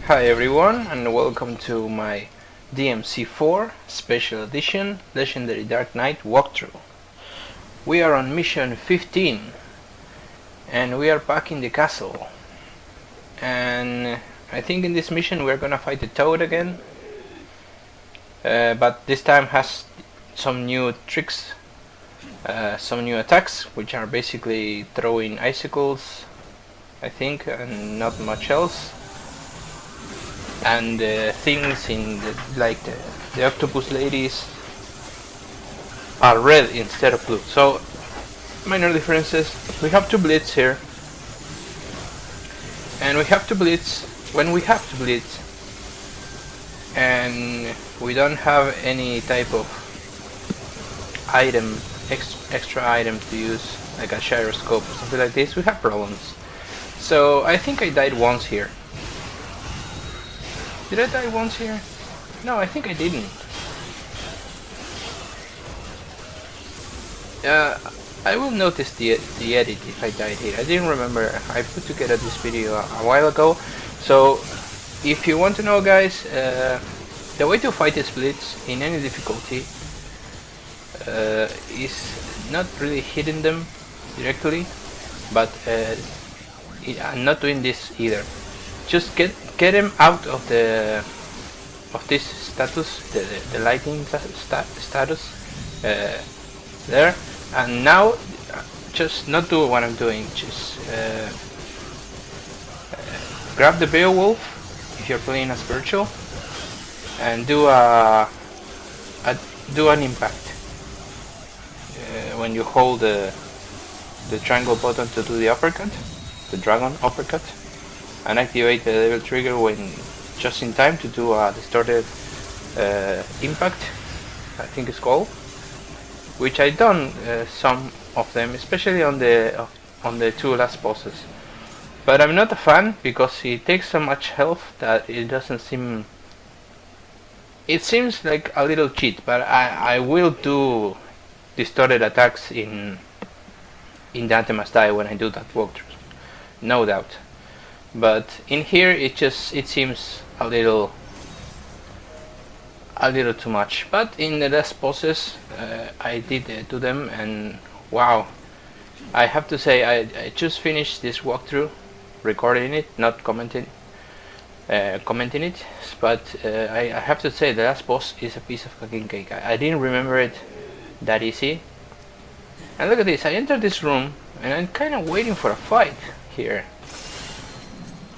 Hi everyone, and welcome to my DMC4 Special Edition Legendary Dark Knight walkthrough. We are on mission 15 and we are back in the castle, and I think in this mission we're gonna fight the Toad again, but this time has some new tricks, some new attacks, which are basically throwing icicles, I think, and not much else. And things in the octopus ladies are red instead of blue, so minor differences. We have to blitz here, and we have to blitz when we have to blitz, and we don't have any type of item, extra item to use, like a gyroscope or something like this. We have problems. So I think I died once here. Did I die once here? No, I think I didn't. I will notice the edit if I died here. I didn't remember. I put together this video a while ago. So, if you want to know, guys, the way to fight the splits in any difficulty is not really hitting them directly, but I'm not doing this either. Just get him out of this status, the lighting status there, and now just not do what I'm doing. Just grab the Beowulf if you're playing as virtual, and do an impact when you hold the triangle button to do the uppercut, the dragon uppercut. And activate the level trigger when just in time to do a distorted impact, I think it's called, which I done some of them, especially on the two last bosses. But I'm not a fan because it takes so much health that it doesn't seem. It seems like a little cheat, but I will do distorted attacks in Dante Must Die when I do that walkthrough, no doubt. But in here it seems a little too much. But in the last bosses I did do them, and wow, I have to say I just finished this walkthrough, recording it, not commenting it, but I have to say the last boss is a piece of fucking cake. I didn't remember it that easy. And look at this, I entered this room and I'm kind of waiting for a fight here,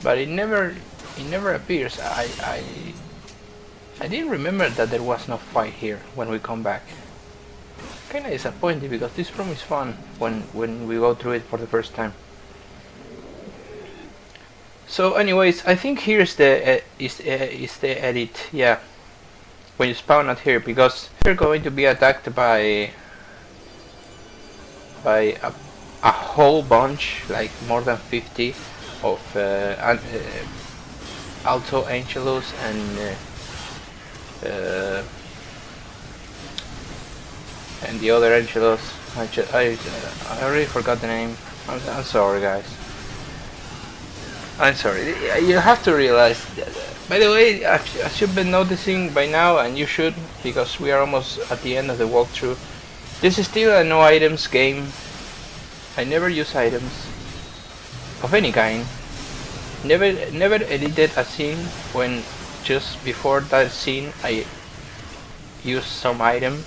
but it never appears. I didn't remember that there was no fight here when we come back. Kinda disappointed because this room is fun when we go through it for the first time. So anyways, I think here's the edit, yeah, when you spawn out here, because you're going to be attacked by a whole bunch, like more than 50 of Alto Angelos and the other Angelos. I already forgot the name. I'm sorry, guys. I'm sorry. You have to realize that, by the way, as you've been noticing by now, and you should, because we are almost at the end of the walkthrough, this is still a no items game. I never use items of any kind. Never edited a scene when just before that scene I used some item,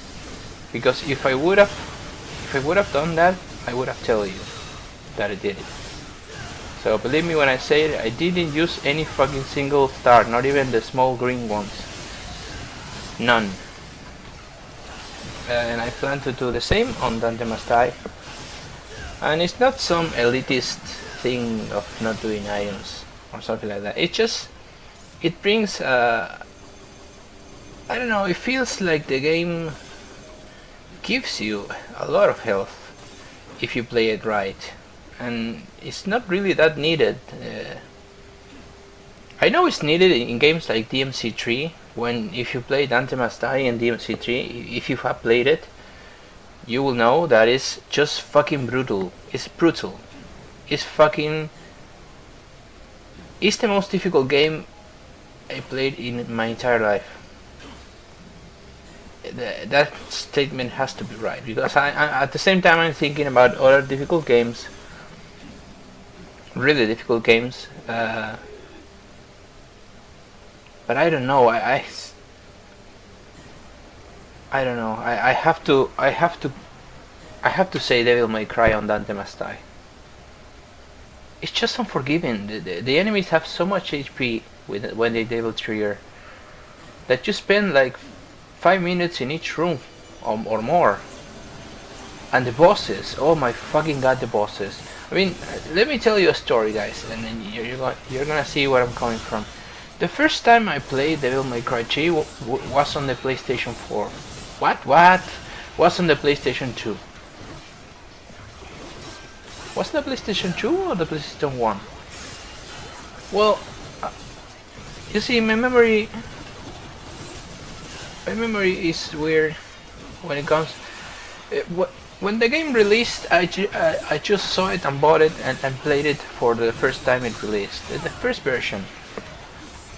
because if I would have done that, I would have told you that I did it. So believe me when I say it, I didn't use any fucking single star, not even the small green ones. None. And I plan to do the same on Dante Must Die. And it's not some elitist thing of not doing items or something like that. It brings I don't know, it feels like the game gives you a lot of health if you play it right, and it's not really that needed. I know it's needed in games like DMC3, when if you play Dante Must Die in DMC3, if you have played it, you will know that it's just fucking brutal. It's brutal. It's fucking... It's the most difficult game I played in my entire life. That statement has to be right, because I at the same time I'm thinking about other difficult games, really difficult games. But I don't know. I don't know. I have to say Devil May Cry on Dante Must Die. It's just unforgiving. The enemies have so much HP when they Devil Trigger that you spend like 5 minutes in each room or more. And the bosses, oh my fucking god, the bosses. I mean, let me tell you a story, guys, and then you're gonna see where I'm coming from. The first time I played Devil May Cry 3 was on the PlayStation 4. What? Was on the PlayStation 2. Was it the PlayStation 2 or the PlayStation 1? Well, you see, my memory is weird when it comes. When the game released, I just saw it and bought it and played it for the first time it released. The first version.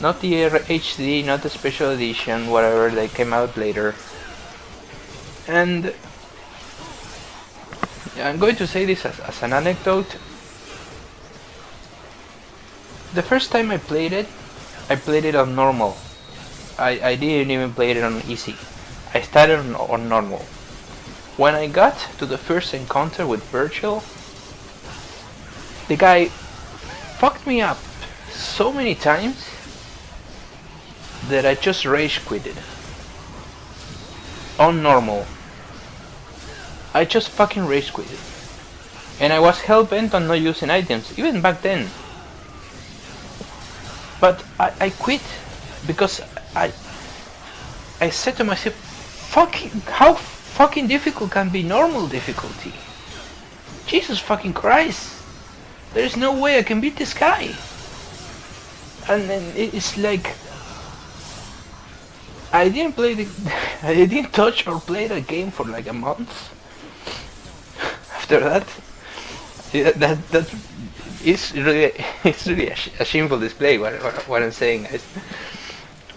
Not the HD, not the special edition, whatever, they came out later. And I'm going to say this as an anecdote. The first time I played it on normal. I didn't even play it on easy. I started on normal. When I got to the first encounter with Virgil, the guy fucked me up so many times that I just rage quitted. On normal. I just fucking rage quitted. And I was hell bent on not using items, even back then. But I quit because I said to myself, how fucking difficult can be normal difficulty? Jesus fucking Christ! There's no way I can beat this guy. And then it's like I didn't touch or play the game for like a month. After that, that is really a shameful display what I'm saying, guys.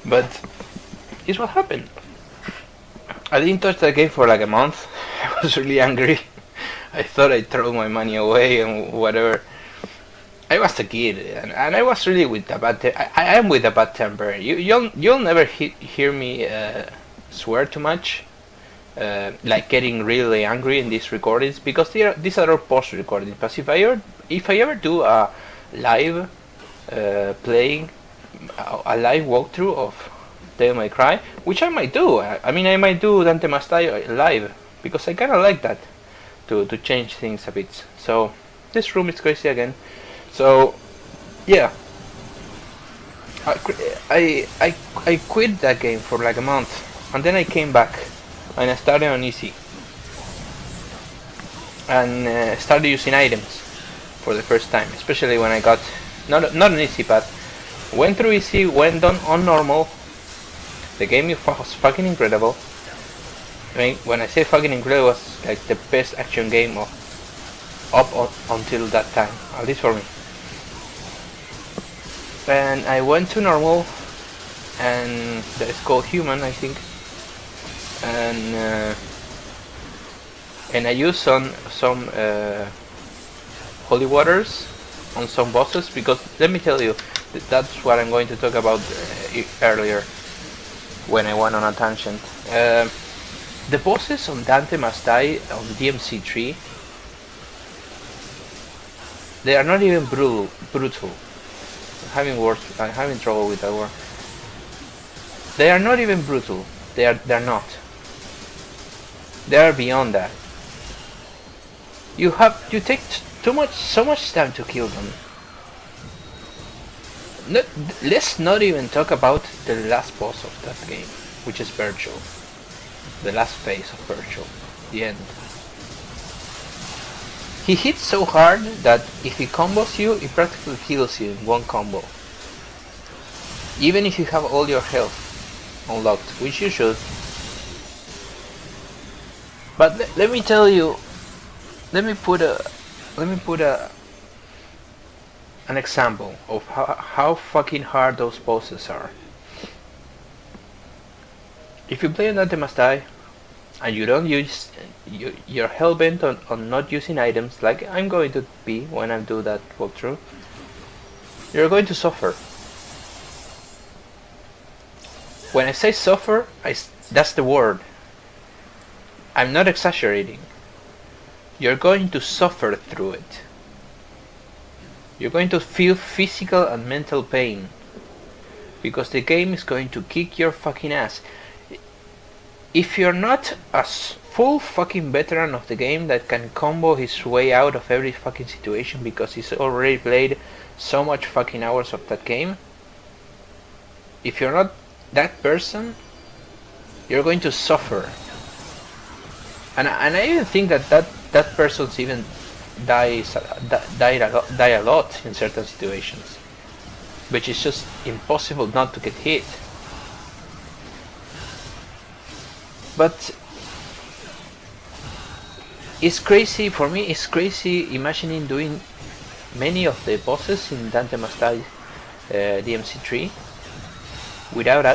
But here's what happened. I didn't touch that game for like a month. I was really angry. I thought I'd throw my money away and whatever. I was a kid, and I was really with a bad I am with a bad temper. You'll never hear me swear too much, like getting really angry in these recordings, because these are all post recordings. But if I ever do a live playing a live walkthrough of Devil May Cry, which I might do. I mean, I might do Dante Must Die live, because I kind of like that to change things a bit. So this room is crazy again. So yeah, I quit that game for like a month, and then I came back and I started on easy and started using items for the first time, especially when I got not an easy path. Went through easy, went on normal. The game was fucking incredible. I mean, when I say fucking incredible, it was like the best action game until that time, at least for me. And I went to normal, and that is called human, I think. And I used some holy waters on some bosses, because let me tell you, that's what I'm going to talk about earlier when I went on a tangent. The bosses on Dante Must Die on DMC3, they are not even brutal. I'm having trouble with that word. They are not even brutal. They're not. They are beyond that. You take so much time to kill them. Let's not even talk about the last boss of that game, which is Virgil. The last phase of Virgil, the end. He hits so hard that if he combos you, it practically kills you in one combo. Even if you have all your health unlocked, which you should. But let me tell you, let me put an example of how fucking hard those bosses are. if you play on Dante Must Die and you don't use, you're hell-bent on not using items, like I'm going to be when I do that walkthrough, you're going to suffer. When I say suffer, that's the word. I'm not exaggerating. You're going to suffer through it. You're going to feel physical and mental pain. Because the game is going to kick your fucking ass. If you're not a full fucking veteran of the game that can combo his way out of every fucking situation because he's already played so much fucking hours of that game, if you're not that person, you're going to suffer. And I even think that person's even die a lot in certain situations, which is just impossible not to get hit. But it's crazy, for me it's crazy imagining doing many of the bosses in Dante Must Die DMC3 without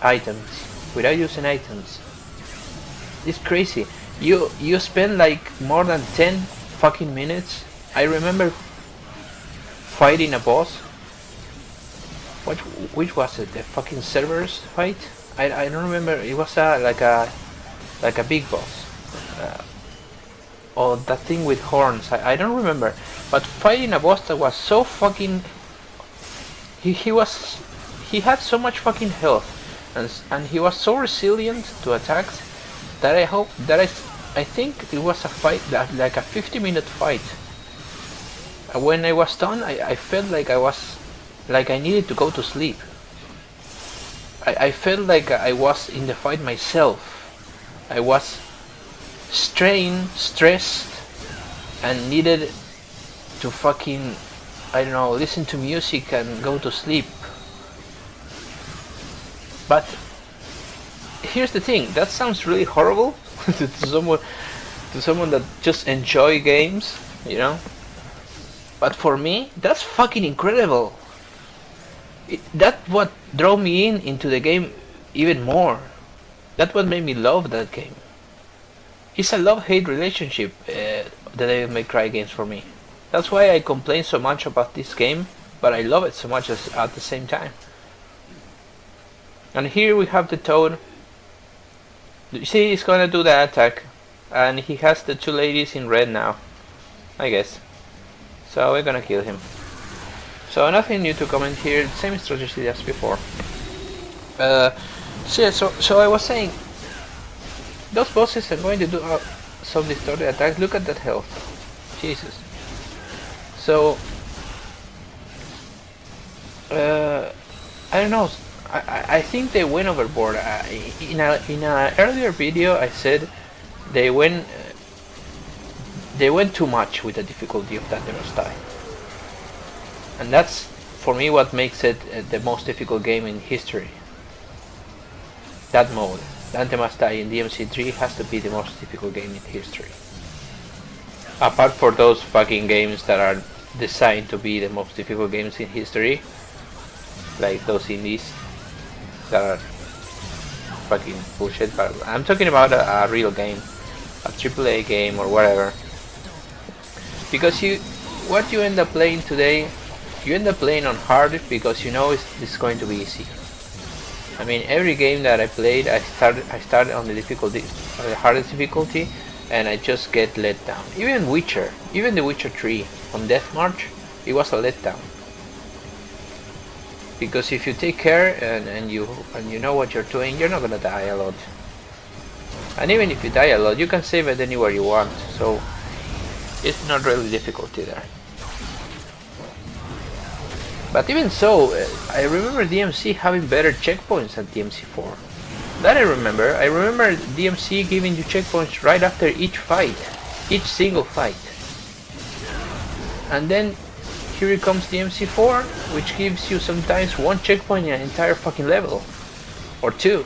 items, without using items. It's crazy. You spend like more than 10 fucking minutes. I remember fighting a boss. Which was it? The fucking Cerberus fight? I don't remember. It was like a big boss. Or that thing with horns. I don't remember. But fighting a boss that was so fucking. He had so much fucking health, and he was so resilient to attacks that I think it was a fight, like a 50-minute fight. When I was done, I felt like I needed to go to sleep. I felt like I was in the fight myself. I was strained, stressed, and needed to fucking, I don't know, listen to music and go to sleep. But here's the thing, that sounds really horrible to someone that just enjoy games, you know? But for me, that's fucking incredible. That's what drove me into the game even more. That's what made me love that game. It's a love-hate relationship, the Devil May Cry games for me. That's why I complain so much about this game, but I love it so much at the same time. And here we have the Toad. You see, he's gonna do the attack, and he has the two ladies in red now, I guess. So we're gonna kill him. So nothing new to comment here, same strategy as before. So I was saying, those bosses are going to do some distorted attacks. Look at that health, Jesus. So I don't know. I think they went overboard. In an earlier video, I said they went too much with the difficulty of Dante Must Die, and that's for me what makes it the most difficult game in history. That mode, Dante Must Die in DMC3, has to be the most difficult game in history. Apart for those fucking games that are designed to be the most difficult games in history, like those indies that are fucking bullshit, but I'm talking about a real game, a AAA game or whatever. Because what you end up playing today, you end up playing on hard because you know it's going to be easy. I mean, every game that I played, I started on the hardest difficulty, and I just get let down. Even the Witcher 3 on Death March, it was a letdown. Because if you take care and you know what you're doing, you're not gonna die a lot. And even if you die a lot, you can save it anywhere you want, so it's not really difficulty there. But even so, I remember DMC having better checkpoints than DMC4. That I remember. I remember DMC giving you checkpoints right after each fight, each single fight. And then here comes DMC4, which gives you sometimes one checkpoint in an entire fucking level, or two,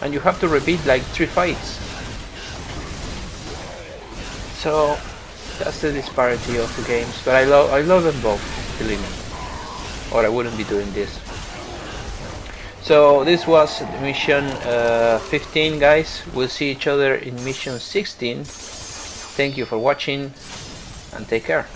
and you have to repeat like 3 fights. So that's the disparity of the games, but I love them both, believe me, or I wouldn't be doing this. So this was mission 15, guys. We'll see each other in mission 16. Thank you for watching and take care.